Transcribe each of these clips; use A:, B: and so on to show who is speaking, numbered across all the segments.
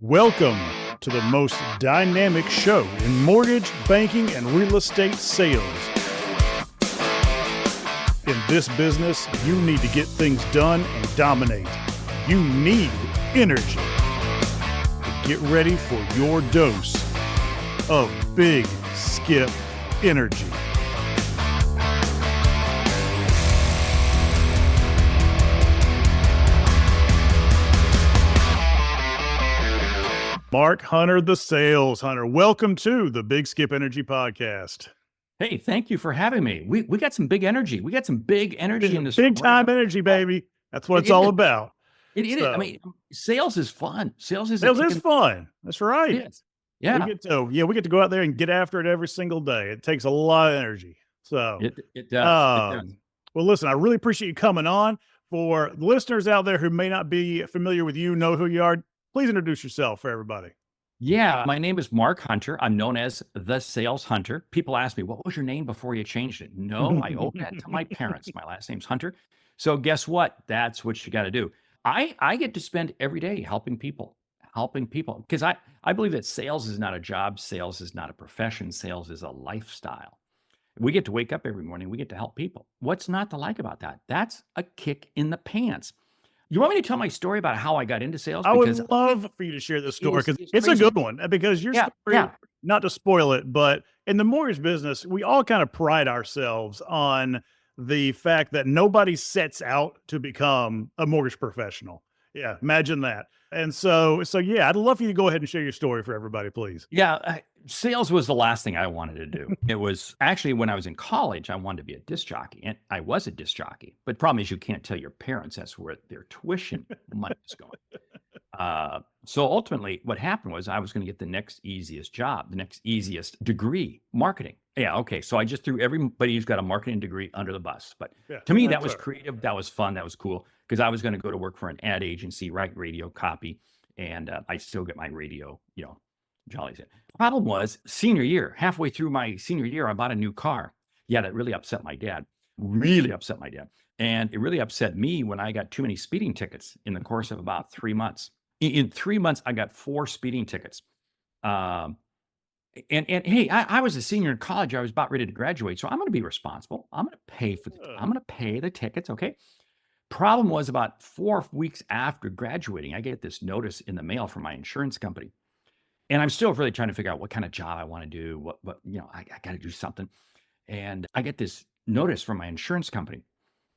A: Welcome to the most dynamic show in mortgage, banking, and real estate sales. In this business, you need to get things done and dominate. You need energy. Get ready for your dose of Big Skip energy. Mark Hunter, the Sales Hunter. Welcome to the Big Skip Energy Podcast.
B: Hey, thank you for having me. We got some big energy. We got some big energy in this.
A: Big time energy, baby. That's what it's all about.
B: It is. I mean, sales is fun. Sales is
A: fun. That's right.
B: It is. Yeah.
A: We get to go out there and get after it every single day. It takes a lot of energy. So
B: it does.
A: Well, listen, I really appreciate you coming on. For listeners out there who may not be familiar with you, know who you are, please introduce yourself for everybody.
B: Yeah, my name is Mark Hunter. I'm known as the Sales Hunter. People ask me, what was your name before you changed it? No, I owe that to my parents. My last name's Hunter. So guess what? That's what you got to do. I get to spend every day helping people because I believe that sales is not a job. Sales is not a profession. Sales is a lifestyle. We get to wake up every morning. We get to help people. What's not to like about that? That's a kick in the pants. You want me to tell my story about how I got into sales?
A: I would love for you to share this story because it's a good one. Because your story, not to spoil it, but in the mortgage business, we all kind of pride ourselves on the fact that nobody sets out to become a mortgage professional. Yeah, imagine that. And so yeah, I'd love for you to go ahead and share your story for everybody, please.
B: Yeah, sales was the last thing I wanted to do. It was actually when I was in college, I wanted to be a disc jockey, and I was a disc jockey. But the problem is you can't tell your parents that's where their tuition money is going. So ultimately, what happened was I was going to get the next easiest job, the next easiest degree, marketing. Yeah, okay. So I just threw everybody who's got a marketing degree under the bus. But to me, that was creative. That was fun. That was cool because I was going to go to work for an ad agency, write radio copy, and I still get my radio, jollies in. Problem was senior year, halfway through my senior year, I bought a new car. Yeah, that really upset my dad. And it really upset me when I got too many speeding tickets in the course of about 3 months. In 3 months, I got 4 speeding tickets. And hey, I was a senior in college. I was about ready to graduate. So I'm going to be responsible. I'm going to pay the tickets. Okay. Problem was about 4 weeks after graduating, I get this notice in the mail from my insurance company. And I'm still really trying to figure out what kind of job I want to do. What I got to do something. And I get this notice from my insurance company.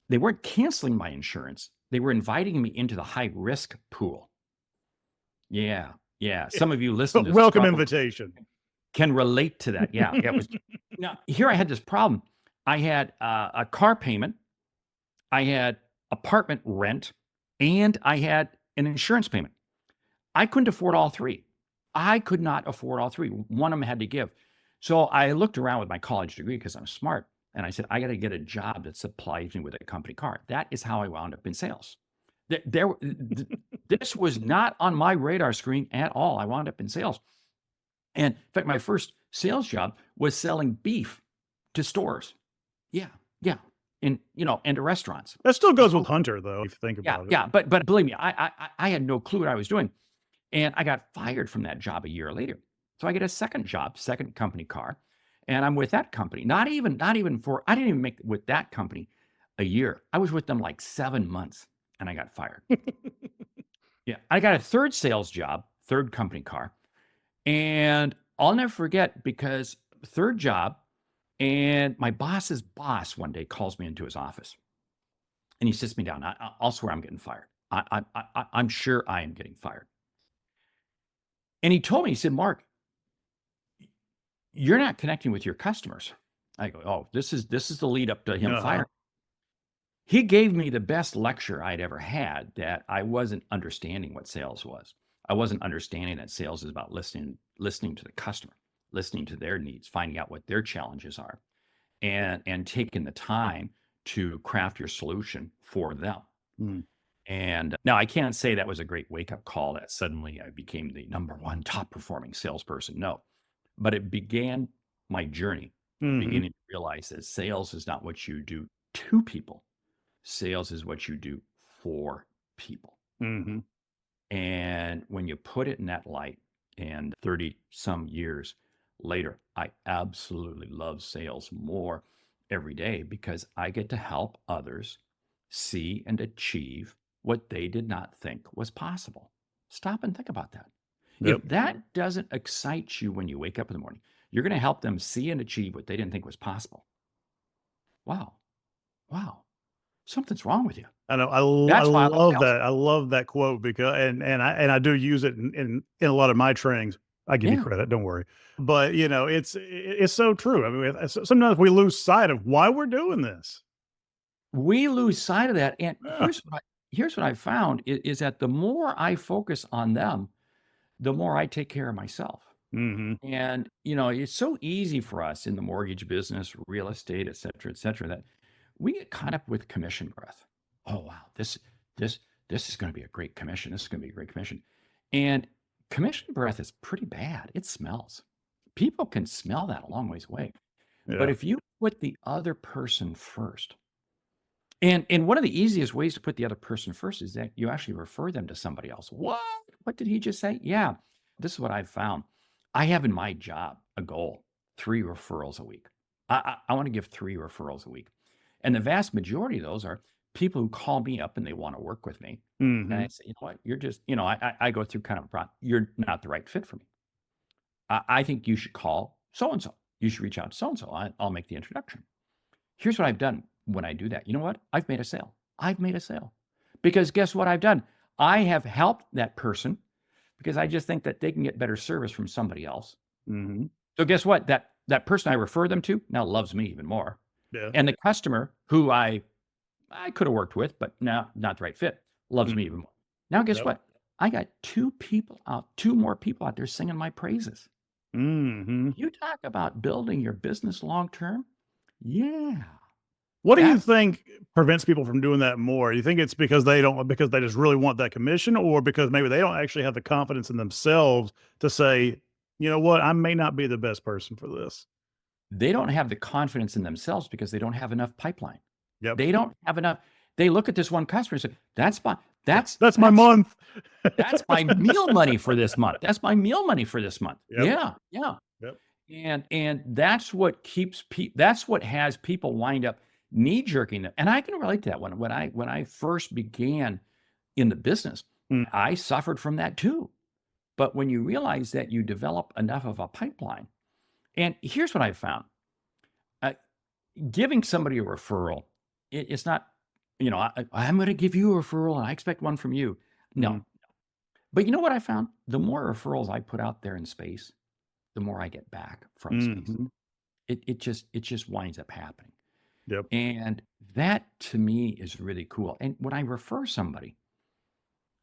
B: They weren't canceling my insurance. They were inviting me into the high risk pool. Yeah. Some of you listen to this
A: welcome invitation
B: can relate to that. Yeah. It was. Now, here I had this problem. I had a car payment. I had apartment rent, and I had an insurance payment. I couldn't afford all three. I could not afford all three. One of them had to give. So I looked around with my college degree because I'm smart. And I said, I got to get a job that supplies me with a company car. That is how I wound up in sales. This was not on my radar screen at all. I wound up in sales. And in fact, my first sales job was selling beef to stores. Yeah. And to restaurants.
A: That still goes with Hunter, though, if you think about it.
B: Yeah. But believe me, I had no clue what I was doing. And I got fired from that job a year later. So I get a second job, second company car. And I'm with that company. I didn't even make with that company a year. I was with them like 7 months and I got fired. Yeah. I got a third sales job, third company car. And I'll never forget because third job, and my boss's boss one day calls me into his office and he sits me down. I'll swear I'm getting fired. I'm sure I am getting fired. And he told me, he said, Mark, you're not connecting with your customers. I go, oh, this is the lead up to him firing. He gave me the best lecture I'd ever had that I wasn't understanding what sales was. I wasn't understanding that sales is about listening to the customer, listening to their needs, finding out what their challenges are, and taking the time to craft your solution for them. And now I can't say that was a great wake-up call that suddenly I became the #1 top-performing salesperson. No, but it began my journey, beginning to realize that sales is not what you do to people. Sales is what you do for people. And when you put it in that light, and 30 some years later, I absolutely love sales more every day because I get to help others see and achieve what they did not think was possible. Stop and think about that. If
A: Yep.
B: that doesn't excite you when you wake up in the morning, you're going to help them see and achieve what they didn't think was possible. Wow. Wow. Something's wrong with you.
A: I know. I
B: That's why I love
A: love
B: sales.
A: that. I love that quote because and I do use it in a lot of my trainings. I give you
B: Yeah.
A: credit, don't worry. But it's so true. I mean, sometimes we lose sight of why we're doing this.
B: We lose sight of that. And
A: Yeah.
B: here's what I found is that the more I focus on them, the more I take care of myself.
A: Hmm.
B: And, it's so easy for us in the mortgage business, real estate, et cetera, that we get caught up with commission breath. Oh, wow, this, this is going to be a great commission. This is going to be a great commission. And commission breath is pretty bad. It smells. People can smell that a long ways away. But
A: Yeah.
B: if you put the other person first, and one of the easiest ways to put the other person first is that you actually refer them to somebody else. What? What did he just say? Yeah, this is what I've found. I have in my job a goal, 3 referrals a week. I want to give 3 referrals a week. And the vast majority of those are people who call me up and they want to work with me. And
A: Hmm.
B: I say, you know what? You're just, I go through kind of a process. You're not the right fit for me. I think you should call so and so. You should reach out to so and so. I'll make the introduction. Here's what I've done when I do that. You know what? I've made a sale. I've made a sale. Because guess what I've done? I have helped that person because I just think that they can get better service from somebody else.
A: Hmm.
B: So guess what? That person I refer them to now loves me even more.
A: Yeah.
B: And the customer who I could have worked with, but now not the right fit, loves me even more. Now guess
A: Yep.
B: what? I got 2 more people out there singing my praises.
A: Hmm.
B: You talk about building your business long term. Yeah.
A: What do you
B: That's
A: think prevents people from doing that more? You think it's because because they just really want that commission, or because maybe they don't actually have the confidence in themselves to say, you know what, I may not be the best person for this.
B: They don't have the confidence in themselves because they don't have enough pipeline.
A: Yep.
B: They don't have enough. They look at this one customer and say, "That's my that's
A: That's my
B: that's
A: month.
B: that's my meal money for this month. That's my meal money for this month."
A: Yep.
B: Yeah, yeah.
A: Yep.
B: And that's what that's what has people wind up knee jerking them. And I can relate to that one. When I first began in the business,
A: Mm.
B: I suffered from that too. But when you realize that you develop enough of a pipeline, and here's what I found. Uh, Giving somebody a referral, it's not, I'm going to give you a referral and I expect one from you. No.
A: Mm.
B: But you know what I found? The more referrals I put out there in space, the more I get back from space.
A: Mhm.
B: It just winds up happening.
A: Yep.
B: And that to me is really cool. And when I refer somebody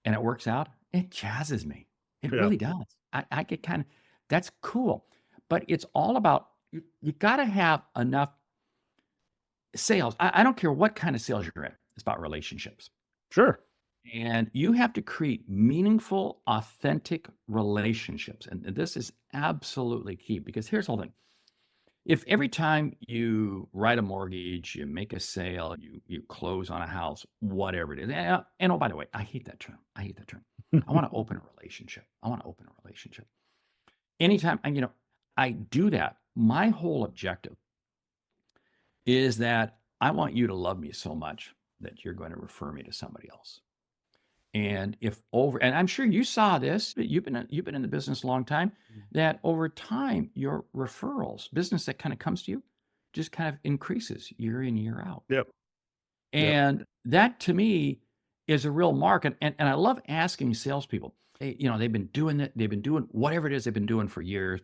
B: and it works out, it jazzes me. It
A: Yeah.
B: really does. I get kind of, that's cool. But it's all about, you got to have enough sales. I don't care what kind of sales you're in. It's about relationships.
A: Sure.
B: And you have to create meaningful, authentic relationships. And this is absolutely key because here's the whole thing. If every time you write a mortgage, you make a sale, you close on a house, whatever it is. And oh, by the way, I hate that term. I hate that term. I want to open a relationship. I want to open a relationship. Anytime, and I do that, my whole objective is that I want you to love me so much that you're going to refer me to somebody else. And and I'm sure you saw this, but you've been in the business a long time, that over time, your referrals, business that kind of comes to you, just kind of increases year in, year out.
A: Yep. Yep.
B: And that to me is a real mark. And I love asking salespeople, hey, they've been doing it, they've been doing whatever it is they've been doing for years.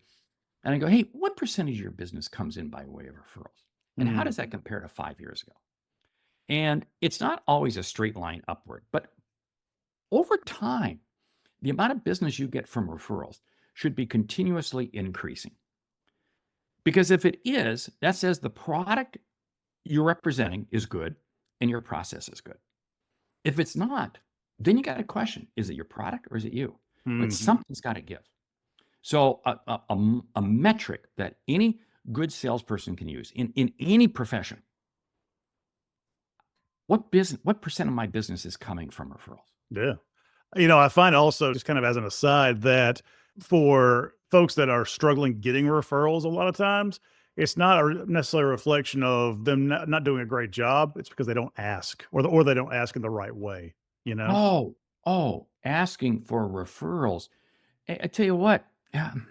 B: And I go, hey, what percentage of your business comes in by way of referrals? And how
A: Mm.
B: does that compare to 5 years ago? And it's not always a straight line upward, but over time, the amount of business you get from referrals should be continuously increasing. Because if it is, that says the product you're representing is good and your process is good. If it's not, then you got a question. Is it your product or is it you? But
A: Mhm.
B: something's got to give. So a metric that any good salesperson can use in any profession, what percent of my business is coming from referrals?
A: Yeah. I find also, just kind of as an aside, that for folks that are struggling getting referrals, a lot of times it's not necessarily a reflection of them not doing a great job. It's because they don't ask, or they don't ask in the right way. You know,
B: Oh, asking for referrals. I tell you what,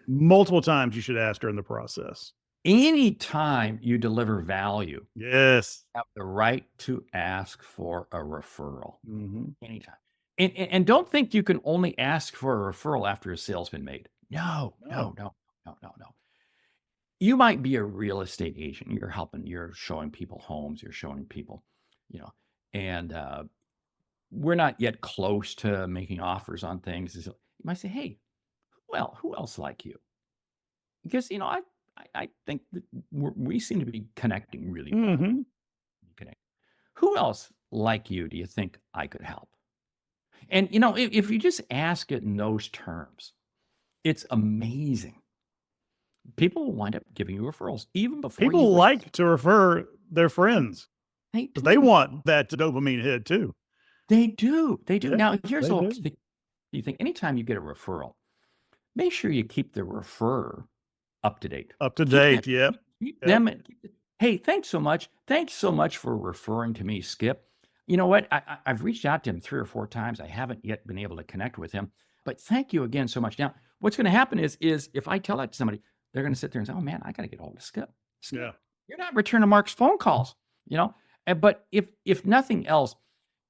A: multiple times you should ask during the process.
B: anytime you deliver value,
A: Yes.
B: you have the right to ask for a referral.
A: Hmm.
B: Anytime. And don't think you can only ask for a referral after a sale's been made. No, no,
A: No.
B: no, no, no, no. You might be a real estate agent. You're showing people homes, you're showing people, you know, and we're not yet close to making offers on things. So you might say, hey, who else like you? Because, I think that we seem to be connecting really well.
A: Hmm.
B: Connect. Who else like you do you think I could help? And, if you just ask it in those terms, it's amazing. People will wind up giving you referrals even before you
A: People
B: even
A: like to refer their friends
B: they
A: because they
B: do.
A: want that dopamine hit too.
B: They do. They do.
A: Yeah,
B: Now, here's
A: they
B: the
A: do.
B: thing. You think anytime you get a referral, make sure you keep the referrer up to date.
A: Up to
B: Keep that
A: date. Yep.
B: keep
A: Yep.
B: them "Hey, thanks so much. Thanks so much for referring to me, Skip. You know what? I've reached out to him 3 or 4 times. I haven't yet been able to connect with him, but thank you again so much." Now, what's gonna happen is if I tell that to somebody, they're gonna sit there and say, "Oh, man, I gotta get hold of Skip.
A: Yeah.
B: Skip, you're not returning Mark's phone calls," you know? But if nothing else,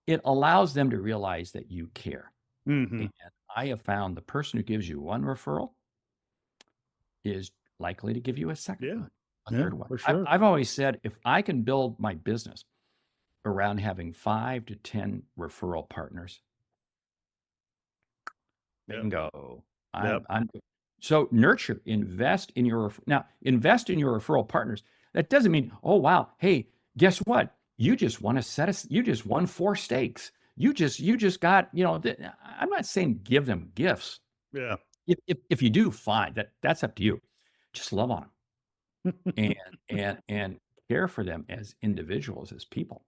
B: it allows them to realize that you care.
A: Hmm.
B: And I have found the person who gives you 1 referral is likely to give you a second
A: Yeah.
B: one, a
A: Yeah.
B: third one.
A: For
B: I've
A: sure.
B: I've always said if I can build my business around having 5 to 10 referral partners,
A: Yep.
B: bingo.
A: Yep.
B: I'm so nurture, invest in your referral partners. That doesn't mean, oh wow, hey, guess what? You just won 4 steaks. You just got, I'm not saying give them gifts.
A: Yeah.
B: If you do, fine. That's up to you. Just love on them and care for them as individuals, as people.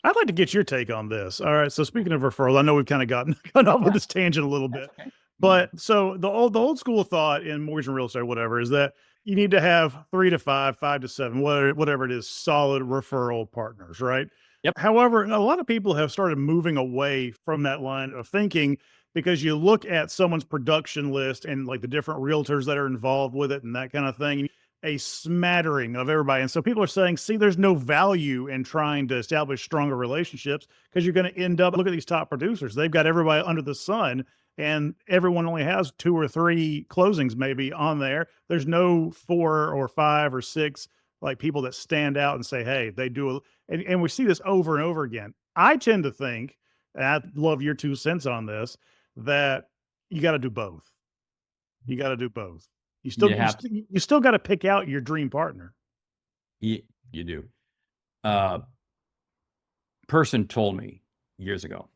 A: I'd like to get your take on this. All right. So speaking of referrals, I know we've kind of gone off with
B: Yeah,
A: this tangent a little
B: that's
A: bit,
B: okay. Mhm.
A: but so the old school thought in mortgage and real estate, whatever, is that you need to have 3 to 5, 5 to 7, whatever it is, solid referral partners, right?
B: Yep.
A: However, a lot of people have started moving away from that line of thinking because you look at someone's production list and like the different realtors that are involved with it and that kind of thing, a smattering of everybody. And so people are saying, see, there's no value in trying to establish stronger relationships because you're going to end up, look at these top producers. They've got everybody under the sun, and everyone only has 2 or 3 closings maybe on there. There's no 4 or 5 or 6 like people that stand out and say, hey, they do. And we see this over and over again. I tend to think, and I love your 2 cents on this, that you got to do both. You got to do both. You still
B: You
A: you
B: have to.
A: still you still gotta pick out your dream partner.
B: You do. Uh, person told me years ago,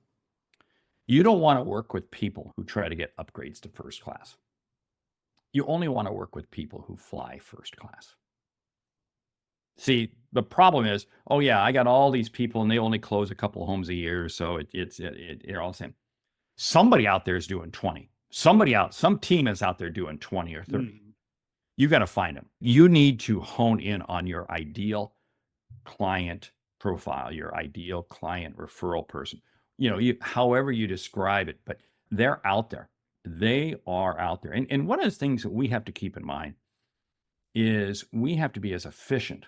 B: you don't want to work with people who try to get upgrades to first class. You only want to work with people who fly first class. See, the problem is, oh yeah, I got all these people and they only close a couple homes a year, so they're all the same. Somebody out there is doing 20. Some team is out there doing 20 or 30.
A: Mhm.
B: You got to find them. You need to hone in on your ideal client profile, your ideal client referral person. However you describe it, but they're out there. They are out there. And one of the things that we have to keep in mind is we have to be as efficient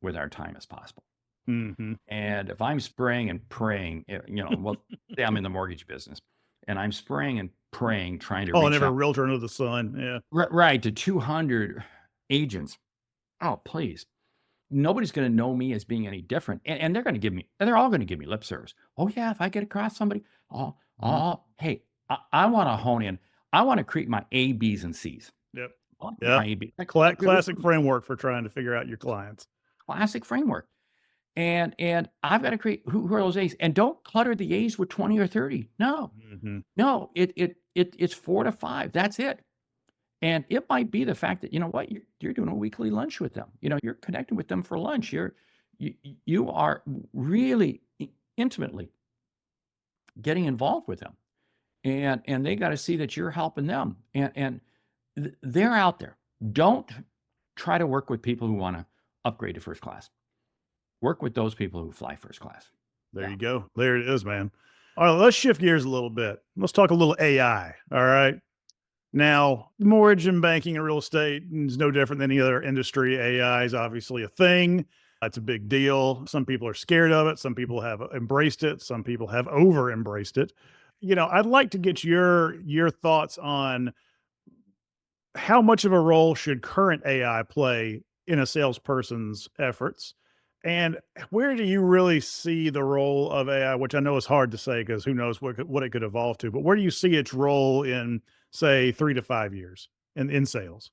B: with our time as possible.
A: Mhm.
B: And if I'm spraying and praying, well, say I'm in the mortgage business and I'm spraying and praying, trying to
A: Calling
B: reach
A: every
B: out,
A: realtor under the sun, yeah.
B: right, to 200 agents. Oh, please. Nobody's going to know me as being any different. And they're all going to give me lip service. Oh, yeah, if I get across somebody,
A: Mhm.
B: hey, I want to hone in. I want to create my A, B's, and C's.
A: Yep.
B: I want to create
A: Yep.
B: my A, B.
A: Classic framework for trying to figure out your clients.
B: Classic framework. And I've got to create who are those A's, and don't clutter the A's with 20 or 30. No,
A: Mhm.
B: no, it's 4 to 5. That's it. And it might be the fact that, you know what, you're doing a weekly lunch with them. You're connecting with them for lunch. You are really intimately getting involved with them. and they got to see that you're helping them. And they're out there. Don't try to work with people who want to upgrade to first class. Work with those people who fly first class.
A: There you go. There it is, man. All right, let's shift gears a little bit. Let's talk a little AI. All right. Now, mortgage and banking and real estate is no different than any other industry. AI is obviously a thing. It's a big deal. Some people are scared of it. Some people have embraced it. Some people have over embraced it. I'd like to get your thoughts on how much of a role should current AI play in a salesperson's efforts? And where do you really see the role of AI, which I know is hard to say because who knows what it could evolve to, but where do you see its role in, say, 3 to 5 years in sales?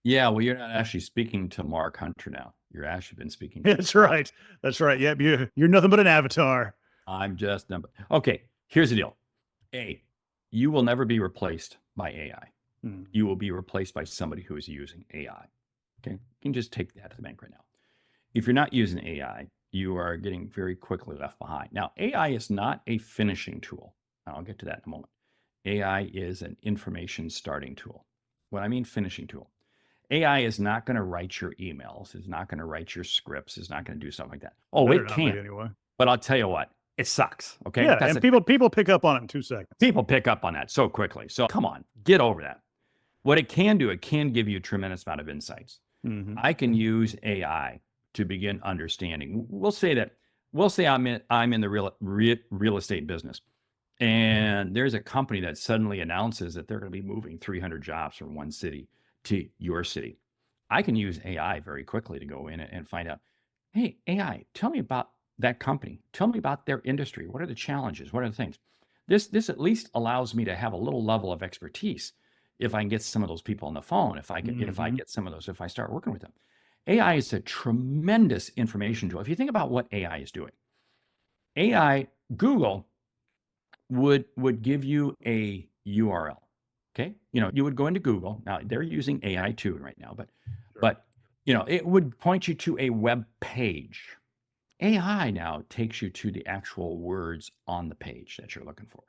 B: Yeah, well, you're not actually speaking to Mark Hunter now. You're actually been speaking to
A: That's right. That's right. Yep. You're nothing but an avatar.
B: I'm just number. Okay, here's the deal. A, you will never be replaced by AI. You will be replaced by somebody who is using AI. Okay, you can just take that to the bank right now. If you're not using AI, you are getting very quickly left behind. Now, AI is not a finishing tool. I'll get to that in a moment. AI is an information starting tool. What I mean finishing tool. AI is not going to write your emails. It's not going to write your scripts. It's not going to do something like that. Oh, it can.
A: Anyway.
B: But I'll tell you what, it sucks. Okay.
A: Yeah. And people pick up on it in 2 seconds.
B: People pick up on that so quickly. So come on, get over that. What it can do, it can give you a tremendous amount of insights. I can use AI to begin understanding. We'll say I'm in the real estate business, and there's a company that suddenly announces that they're going to be moving 300 jobs from one city to your city. I can use AI very quickly to go in and find out, hey, AI, tell me about that company. Tell me about their industry. What are the challenges? What are the things? This at least allows me to have a little level of expertise if I can get some of those people on the phone, if I get some of those, if I start working with them. AI is a tremendous information tool. If you think about what AI is doing, Google would give you a URL. Okay. You would go into Google. Now they're using AI too right now, but it would point you to a web page. AI now takes you to the actual words on the page that you're looking for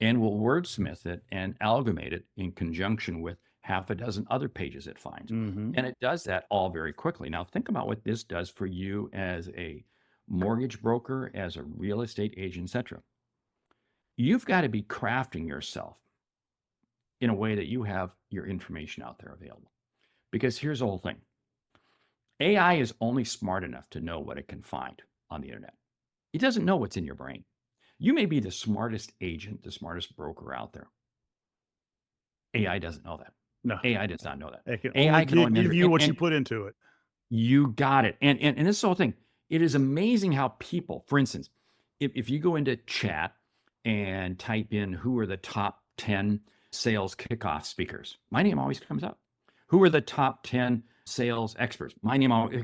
B: and will wordsmith it and amalgamate it in conjunction with half a dozen other pages it finds. And it does that all very quickly. Now, think about what this does for you as a mortgage broker, as a real estate agent, etc. You've got to be crafting yourself in a way that you have your information out there available. Because here's the whole thing. AI is only smart enough to know what it can find on the internet. It doesn't know what's in your brain. You may be the smartest agent, the smartest broker out there. AI doesn't know that.
A: No.
B: AI does not know that.
A: AI can only give you what you put into it.
B: You got it. And this is the whole thing. It is amazing how people, for instance, if you go into chat and type in who are the top 10 sales kickoff speakers, my name always comes up. Who are the top 10 sales experts? My name always,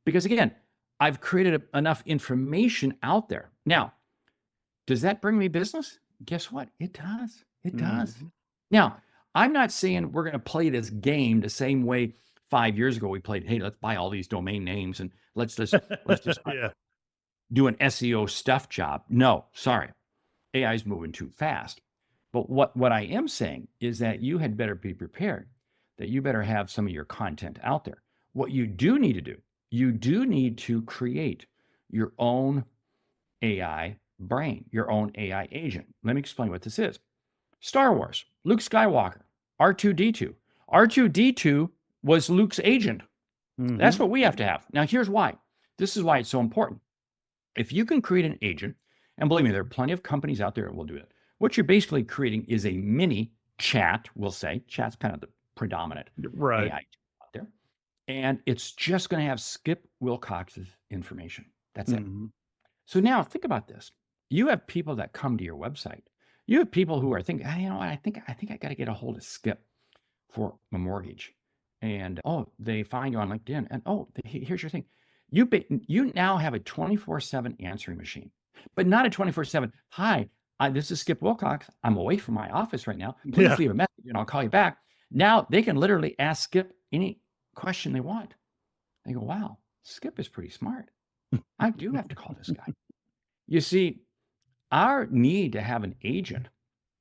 B: because again, I've created enough information out there. Now, does that bring me business? Guess what? It does. It does. Now, I'm not saying we're going to play this game the same way 5 years ago we played, hey, let's buy all these domain names and let's just do an SEO stuff job. No, sorry. AI is moving too fast. But what I am saying is that you had better be prepared, that you better have some of your content out there. What you do need to do, you do need to create your own AI brain, your own AI agent. Let me explain what this is. Star Wars, Luke Skywalker, R2-D2. R2-D2 was Luke's agent. That's what we have to have. Now, here's why. This is why it's so important. If you can create an agent, and believe me, there are plenty of companies out there that will do it. What you're basically creating is a mini chat, we'll say. Chat's kind of the predominant AI out there. And it's just going to have Skip Wilcox's information. That's it. So now think about this. You have people that come to your website. You have people who are thinking, hey, you know what? I think I got to get a hold of Skip for a mortgage. And they find you on LinkedIn. And here's your thing. You now have a 24/7 answering machine, but not a 24/7. Hi, this is Skip Wilcox. I'm away from my office right now. Please leave a message and I'll call you back. Now they can literally ask Skip any question they want. They go, wow, Skip is pretty smart. I do have to call this guy. You see, our need to have an agent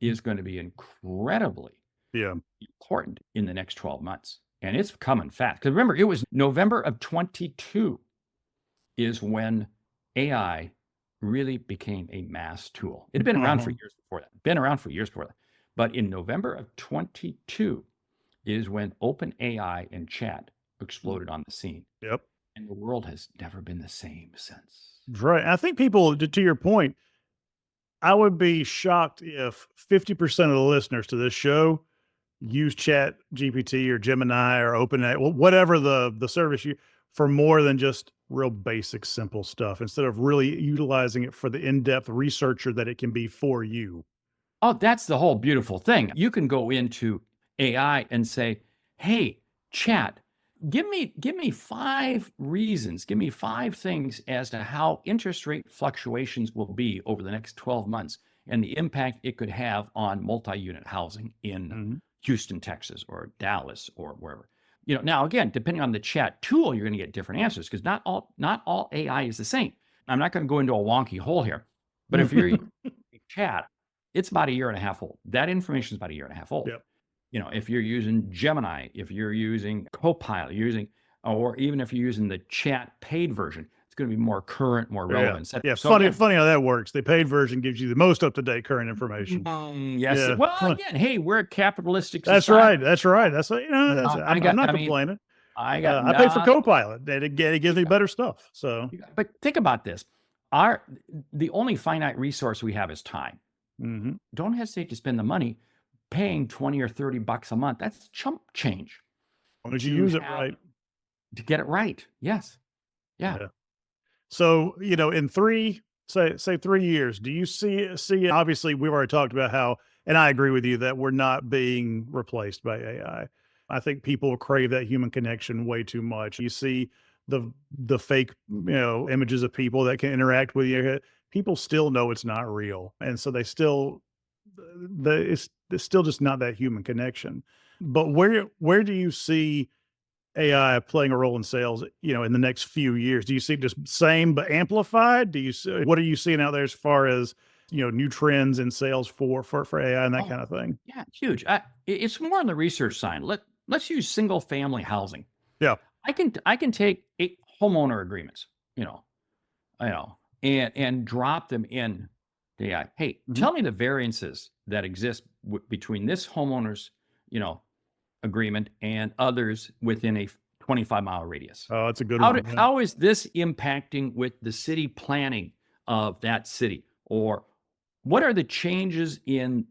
B: is going to be incredibly important in the next 12 months. And it's coming fast. Because remember, it was November of 22 is when AI really became a mass tool. It had been around for years before that. But in November of 22 is when OpenAI and chat exploded on the scene.
A: Yep.
B: And the world has never been the same since.
A: Right. I think people, to your point, I would be shocked if 50% of the listeners to this show use Chat GPT or Gemini or OpenAI, whatever the service you, for more than just real basic, simple stuff, instead of really utilizing it for the in-depth researcher that it can be for you.
B: Oh, that's the whole beautiful thing. You can go into AI and say, hey, chat, give me 5 reasons, give me 5 things as to how interest rate fluctuations will be over the next 12 months and the impact it could have on multi-unit housing in Houston, Texas, or Dallas, or wherever. Now again, depending on the chat tool, you're going to get different answers because not all AI is the same. I'm not going to go into a wonky hole here, but if you're chat, it's about 1.5 years old. That information is about 1.5 years old.
A: Yep.
B: If you're using Gemini, if you're using Copilot, or even if you're using the chat paid version, it's going to be more current, more relevant.
A: Yeah. Funny how that works. The paid version gives you the most up-to-date current information.
B: Yes. Yeah. Well, again, hey, we're a capitalistic society.
A: That's right. That's what, I'm not complaining. I pay for Copilot. It gives me better stuff. So,
B: but think about this. The only finite resource we have is time. Don't hesitate to spend the money. Paying $20 or $30 a month, that's chump change.
A: As long as you use it right.
B: To get it right. Yes. Yeah.
A: So, in 3 years, do you see, obviously we've already talked about how, and I agree with you that we're not being replaced by AI. I think people crave that human connection way too much. You see the fake, images of people that can interact with you. People still know it's not real. And so they still, it's still just not that human connection. But where do you see AI playing a role in sales, in the next few years? Do you see just same but amplified? What are you seeing out there as far as, new trends in sales for AI and that kind of thing?
B: Yeah, huge. It's more on the research side. Let's use single family housing.
A: Yeah.
B: I can take 8 homeowner agreements, and drop them in the AI. Hey, tell me the variances that exist between this homeowner's, agreement and others within a 25-mile radius.
A: Oh, that's a good one.
B: How is this impacting with the city planning of that city? Or what are the changes in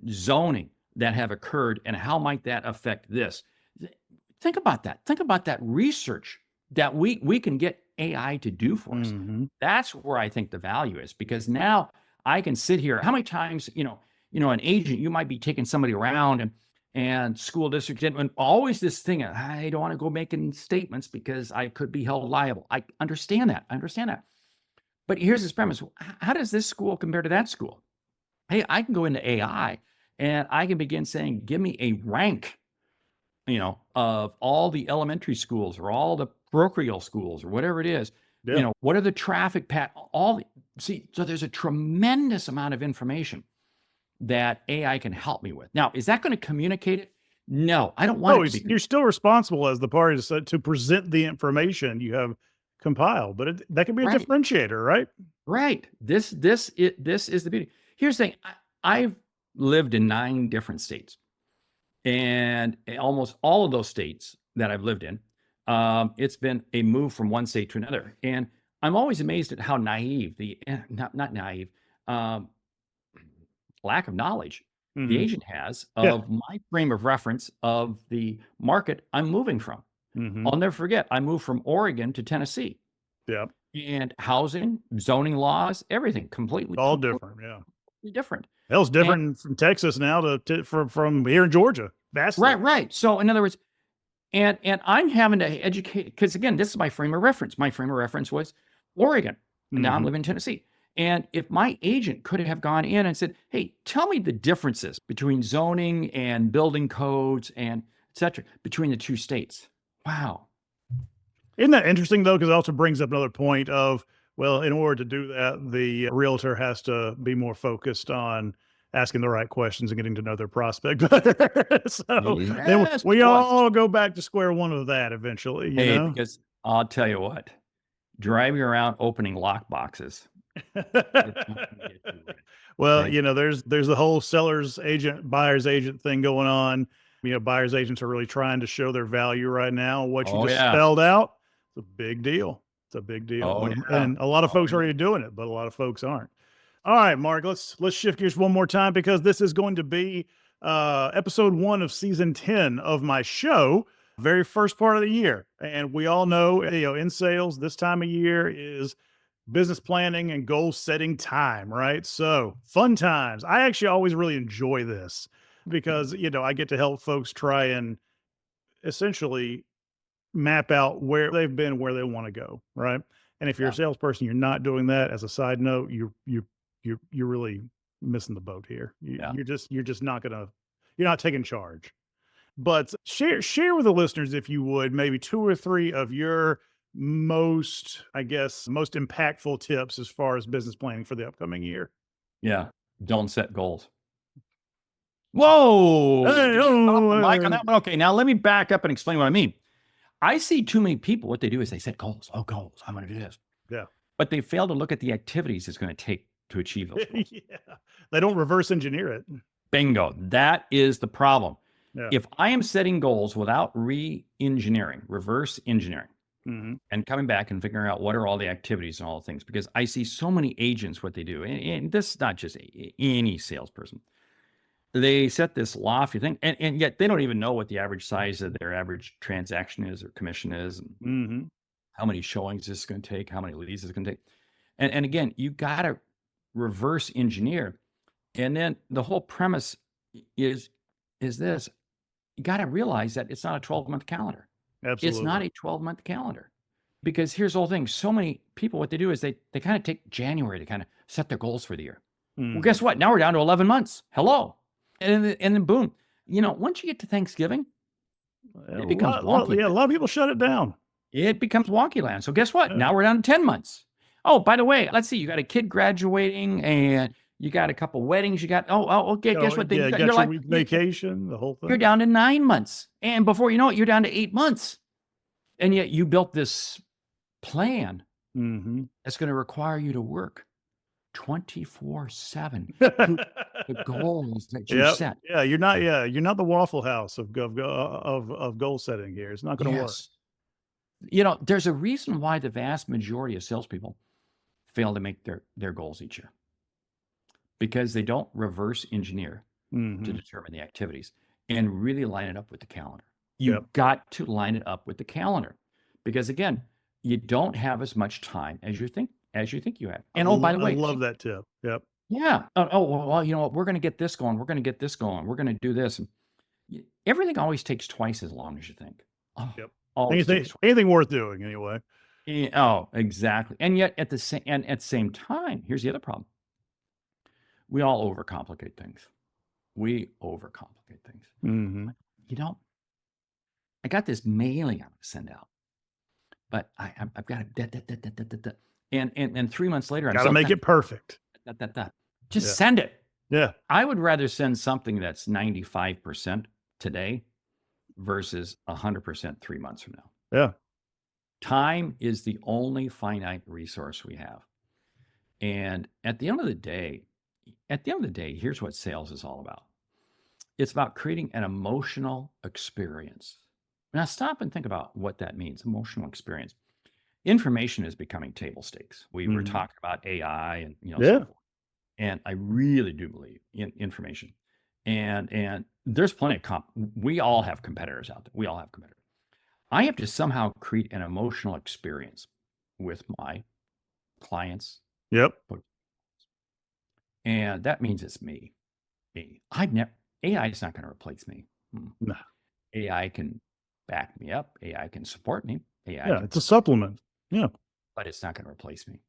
B: zoning that have occurred, and how might that affect this? Think about that. Think about that research that we can get AI to do for us. That's where I think the value is, because now I can sit here. How many times, an agent, you might be taking somebody around and school district, and always this thing, I don't want to go making statements because I could be held liable. I understand that. But here's this premise. How does this school compare to that school? Hey, I can go into AI and I can begin saying, give me a rank, of all the elementary schools or all the parochial schools or whatever it is.
A: Yeah.
B: What are the traffic so there's a tremendous amount of information that AI can help me with. Now, is that going to communicate it? No, I don't want it to be.
A: You're still responsible as the party to present the information you have compiled, but that can be a differentiator, right?
B: Right. This is the beauty. Here's the thing. I've lived in 9 different states, and almost all of those states that I've lived in, it's been a move from one state to another. And I'm always amazed at how naive not naive, lack of knowledge the agent has of my frame of reference of the market I'm moving from. I'll never forget, I moved from Oregon to Tennessee.
A: Yeah.
B: And housing, zoning laws, everything completely
A: different. Yeah.
B: Different.
A: Hell's different from Texas now from here in Georgia. That's
B: right. So in other words, and I'm having to educate, because again, this is my frame of reference. My frame of reference was Oregon. And now I'm living in Tennessee. And if my agent could have gone in and said, hey, tell me the differences between zoning and building codes and et cetera, between the 2 states. Wow.
A: Isn't that interesting, though? Because it also brings up another point of, well, in order to do that, the realtor has to be more focused on asking the right questions and getting to know their prospect better. So then
B: Yes,
A: we
B: boy.
A: all go back to square one of that eventually, you
B: Hey,
A: know?
B: because I'll tell you what, driving around opening lock boxes, it's not gonna get you rich,
A: Well,
B: okay?
A: there's the whole seller's agent, buyer's agent thing going on. Buyer's agents are really trying to show their value right now. What you
B: Oh,
A: just
B: yeah.
A: spelled out, it's a big deal. It's a big deal.
B: Oh, yeah.
A: And a lot of
B: Oh,
A: folks are
B: yeah.
A: already doing it, but a lot of folks aren't. All right, Mark, let's shift gears one more time because this is going to be episode 1 of season 10 of my show, very first part of the year. And we all know, in sales, this time of year is business planning and goal setting time, right? So fun times. I actually always really enjoy this because, I get to help folks try and essentially map out where they've been, where they want to go, right? And if you're a
B: Yeah.
A: salesperson, you're not doing that. As a side note, you're really missing the boat here.
B: Yeah.
A: You're just not gonna, you're not taking charge. But share with the listeners, if you would, maybe 2 or 3 of your most impactful tips as far as business planning for the upcoming year.
B: Yeah. Don't set goals. Whoa!
A: Hey,
B: Did you stop the mic on that one? Okay, now let me back up and explain what I mean. I see too many people, what they do is they set goals. Oh, goals, I'm gonna do this.
A: yeah,
B: But they fail to look at the activities it's gonna take to achieve those goals.
A: yeah. They don't reverse engineer it.
B: Bingo. That is the problem.
A: Yeah.
B: If I am setting goals without re-engineering, reverse engineering,
A: Mhm.
B: and coming back and figuring out what are all the activities and all the things, because I see so many agents, what they do, and this is not just any salesperson. They set this lofty thing, and yet they don't even know what the average size of their average transaction is or commission is, and
A: Mhm.
B: how many showings this is going to take, how many leads it's going to take. And again, you got to reverse engineer. And then the whole premise is this: you got to realize that it's not a 12-month calendar. It's not
A: Absolutely.
B: a 12-month calendar. Because here's the whole thing. So many people, what they do is they kind of take January to kind of set their goals for the year. Well, guess
A: Mhm.
B: what? Now we're down to 11 months. Hello. And then boom. Once you get to Thanksgiving, it becomes wonky
A: Yeah, a
B: land.
A: lot of people shut it down.
B: It becomes wonky land. So guess what?
A: Yeah.
B: Now we're down to 10 months. Oh, by the way, let's see. You got a kid graduating and you got a couple weddings. You got, okay. Guess what?
A: Yeah, you got
B: You're
A: your
B: like,
A: week vacation, the whole
B: you're
A: thing.
B: down to 9 months. And before you know it, you're down to 8 months. And yet you built this plan
A: Mhm.
B: that's going to require you to work 24/7 to the goals that you
A: Yep.
B: set.
A: Yeah, you're not the Waffle House of goal setting here. It's not gonna work.
B: Yes. There's a reason why the vast majority of salespeople fail to make their goals each year, because they don't reverse engineer to
A: Mhm.
B: determine the activities and really line it up with the calendar.
A: Yep.
B: You've got to line it up with the calendar, because again, you don't have as much time as you think you have. And oh, by the
A: I
B: way,
A: love that tip. Yep.
B: yeah. Well, you know what? We're going to get this going. We're going to get this going. We're going to do this. And everything always takes twice as long as you think. Oh,
A: Yep.
B: always takes twice.
A: Anything worth doing anyway.
B: Oh, exactly. And yet at the same time, here's the other problem. We all overcomplicate things. We overcomplicate things.
A: Mhm.
B: You know, I got this mailing I'm going to send out, but I've got it. And 3 months later, I'm
A: Gotta
B: still
A: make it perfect.
B: Just
A: Yeah.
B: send it.
A: Yeah.
B: I would rather send something that's 95% today versus 100% 3 months from now.
A: Yeah.
B: Time is the only finite resource we have. And at the end of the day, here's what sales is all about. It's about creating an emotional experience. Now stop and think about what that means, emotional experience. Information is becoming table stakes. We were
A: Mhm.
B: talking about AI and so
A: Yeah.
B: forth. And I really do believe in information. And there's plenty of we all have competitors out there. We all have competitors. I have to somehow create an emotional experience with my clients.
A: Yep.
B: And that means it's me. I've never AI is not going to replace me.
A: Nah.
B: AI can back me up. AI can support me. AI
A: Yeah,
B: can,
A: it's a supplement. Yeah.
B: but it's not going to replace me.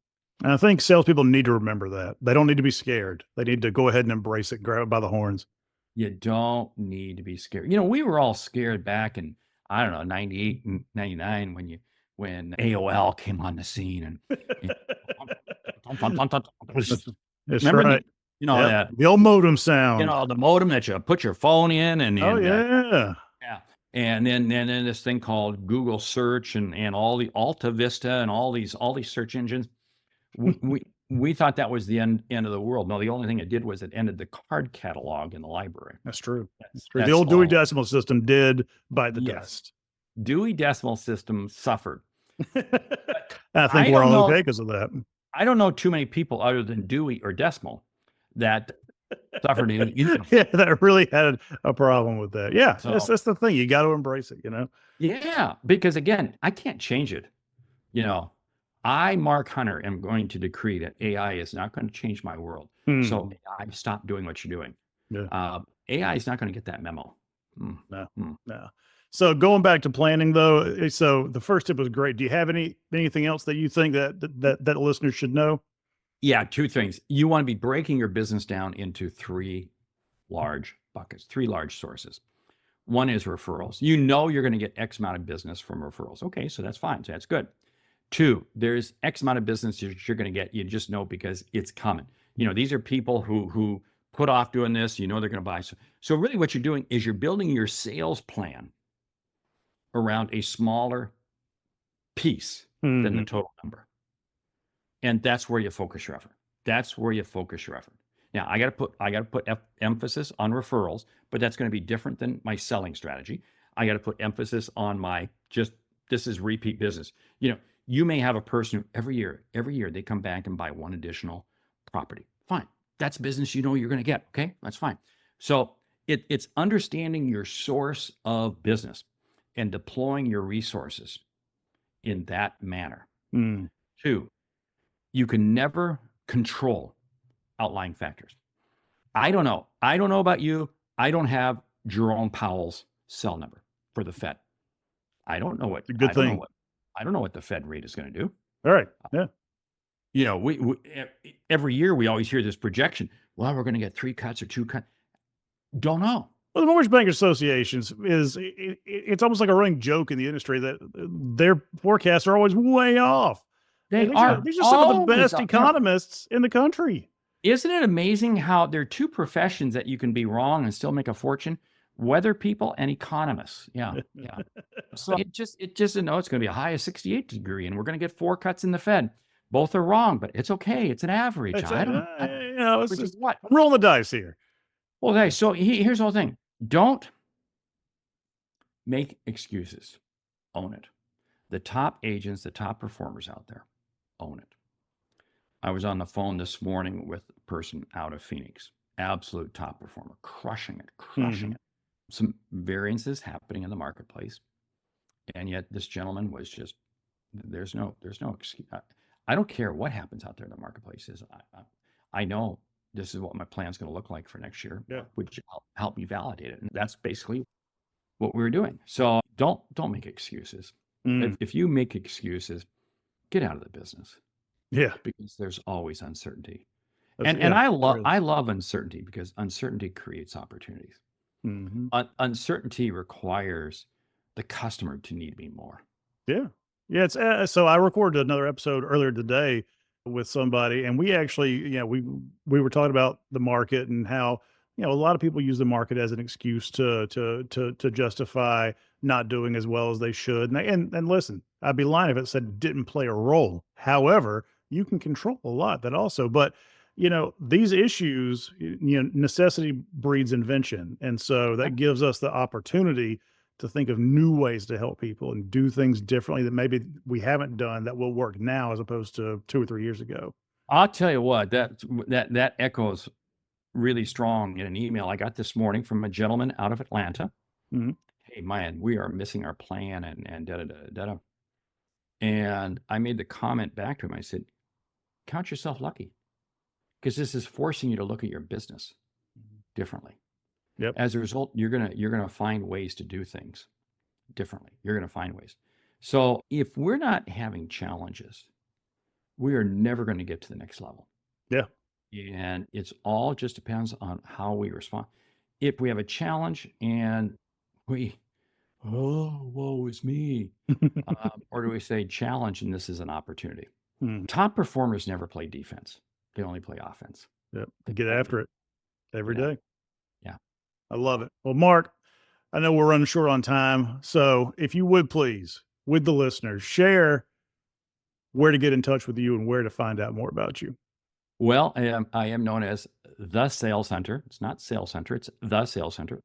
A: And I think salespeople need to remember that. They don't need to be scared. They need to go ahead and embrace it, grab it by the horns.
B: You don't need to be scared. We were all scared back in, I don't know, 98 and 99 when AOL came on the scene and
A: That's
B: remember
A: right.
B: that,
A: the old modem sound.
B: The modem that you put your phone in and
A: yeah.
B: And then this thing called Google search and all the Alta Vista and all these search engines. We thought that was the end of the world. No, the only thing it did was it ended the card catalog in the library.
A: That's true. That's true. The old Dewey Decimal System did bite the dust.
B: Dewey Decimal System suffered.
A: I think we're all okay because of that.
B: I don't know too many people other than Dewey or Decimal that suffered either.
A: Yeah, that really had a problem with that. Yeah, so, that's the thing. You got to embrace it,
B: Yeah, because again, I can't change it. I, Mark Hunter, am going to decree that AI is not going to change my world. So AI, stop doing what you're doing. Yeah. AI is not going to get that memo.
A: No. So going back to planning, though, so the first tip was great. Do you have anything else that you think that listeners should know?
B: Yeah, two things. You want to be breaking your business down into 3 large buckets, 3 large sources. One is referrals. You're going to get X amount of business from referrals. Okay, so that's fine. So that's good. 2, there's X amount of business that you're going to get. You just know because it's coming. These are people who put off doing this. They're going to buy. So really what you're doing is you're building your sales plan around a smaller piece than the total number. And that's where you focus your effort. Now, I got to put emphasis on referrals, but that's going to be different than my selling strategy. I got to put emphasis on this is repeat business. You may have a person who every year they come back and buy one additional property. Fine. That's business you're going to get. Okay, that's fine. So it's understanding your source of business and deploying your resources in that manner. 2, you can never control outlying factors. I don't know about you. I don't have Jerome Powell's cell number for the Fed. I don't know what. I don't know what the Fed rate is going to do.
A: All right. Yeah.
B: We every year we always hear this projection. Well, we're going to get 3 cuts or 2 cuts. Don't know.
A: Well, the Mortgage Bankers Associations it's almost like a running joke in the industry that their forecasts are always way off. These are some of the best economists in the country.
B: Isn't it amazing how there are 2 professions that you can be wrong and still make a fortune? Weather people and economists. Yeah. So it's going to be a high of 68 degree and we're going to get 4 cuts in the Fed. Both are wrong, but it's okay. It's an average.
A: It's just what? I'm rolling the dice here.
B: Okay, so here's the whole thing. Don't make excuses. Own it. The top agents, the top performers out there, own it. I was on the phone this morning with a person out of Phoenix, absolute top performer, crushing it. Some variances happening in the marketplace. And yet this gentleman was just, there's no excuse. I don't care what happens out there in the marketplace. I know this is what my plan's going to look like for next year, which help me validate it. And that's basically what we were doing. So don't make excuses. If you make excuses, get out of the business.
A: Yeah.
B: Because there's always uncertainty. And I love uncertainty because uncertainty creates opportunities. Uncertainty requires the customer to need me more.
A: Yeah. Yeah. It's so I recorded another episode earlier today with somebody, and we actually, we were talking about the market and how, a lot of people use the market as an excuse to justify not doing as well as they should. And listen, I'd be lying if it said didn't play a role. However, you can control a lot that also, but these issues, necessity breeds invention. And so that gives us the opportunity to think of new ways to help people and do things differently that maybe we haven't done that will work now as opposed to 2 or 3 years ago.
B: I'll tell you what, that echoes really strong in an email I got this morning from a gentleman out of Atlanta. Hey, man, we are missing our plan and da-da-da-da-da. And I made the comment back to him. I said, count yourself lucky because this is forcing you to look at your business differently.
A: Yep.
B: As a result, you're gonna find ways to do things differently. You're gonna find ways. So if we're not having challenges, we are never going to get to the next level.
A: Yeah.
B: And it's all just depends on how we respond. If we have a challenge and woe is me, or do we say challenge and this is an opportunity? Top performers never play defense. They only play offense.
A: Yep. Get after it every day.
B: Yeah.
A: I love it. Well, Mark, I know we're running short on time. So if you would please, with the listeners, share where to get in touch with you and where to find out more about you.
B: Well, I am known as the Sales Hunter. It's not Sales Hunter, it's the Sales Hunter.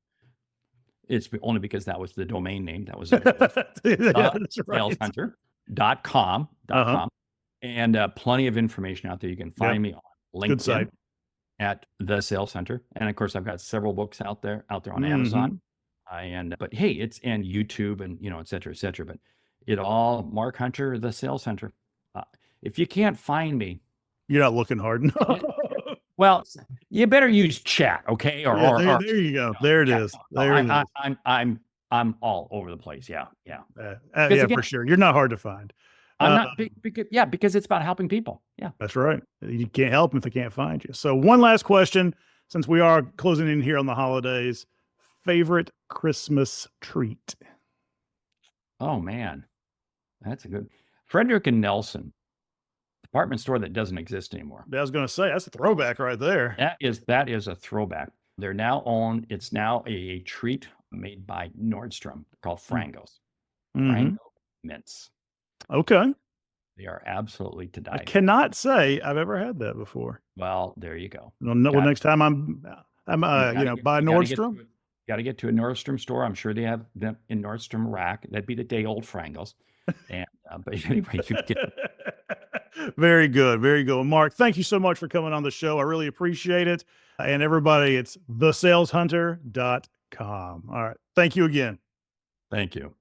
B: It's only because that was the domain name that was available.
A: Yeah, that's right.
B: saleshunter.com.
A: Uh-huh.
B: And plenty of information out there. You can find me on
A: Good site.
B: LinkedIn at the Sales Hunter. And of course, I've got several books out there on Amazon. But hey, it's and YouTube and et cetera, et cetera. But it all Mark Hunter, the Sales Hunter. If you can't find me,
A: you're not looking hard enough.
B: Well, you better use chat, okay?
A: Or there you go. There it is. There it is.
B: I'm all over the place. Yeah.
A: Yeah, again, for sure. You're not hard to find.
B: I'm not because it's about helping people. Yeah.
A: That's right. You can't help them if they can't find you. So one last question, since we are closing in here on the holidays, favorite Christmas treat?
B: Oh man, that's a good Frederick and Nelson department store that doesn't exist anymore.
A: I was going to say, that's a throwback right there.
B: That is a throwback. They're now owned. It's now a treat made by Nordstrom called Frangos. Frango mints.
A: Okay.
B: They are absolutely to die.
A: I cannot say I've ever had that before.
B: Well, there you go.
A: Well, next time I'm by Nordstrom.
B: Got to get to a Nordstrom store. I'm sure they have them in Nordstrom Rack. That'd be the day old Frangos. And but anyway, you get.
A: Very good. Very good. Mark, thank you so much for coming on the show. I really appreciate it. And everybody, it's thesaleshunter.com. All right. Thank you again.
B: Thank you.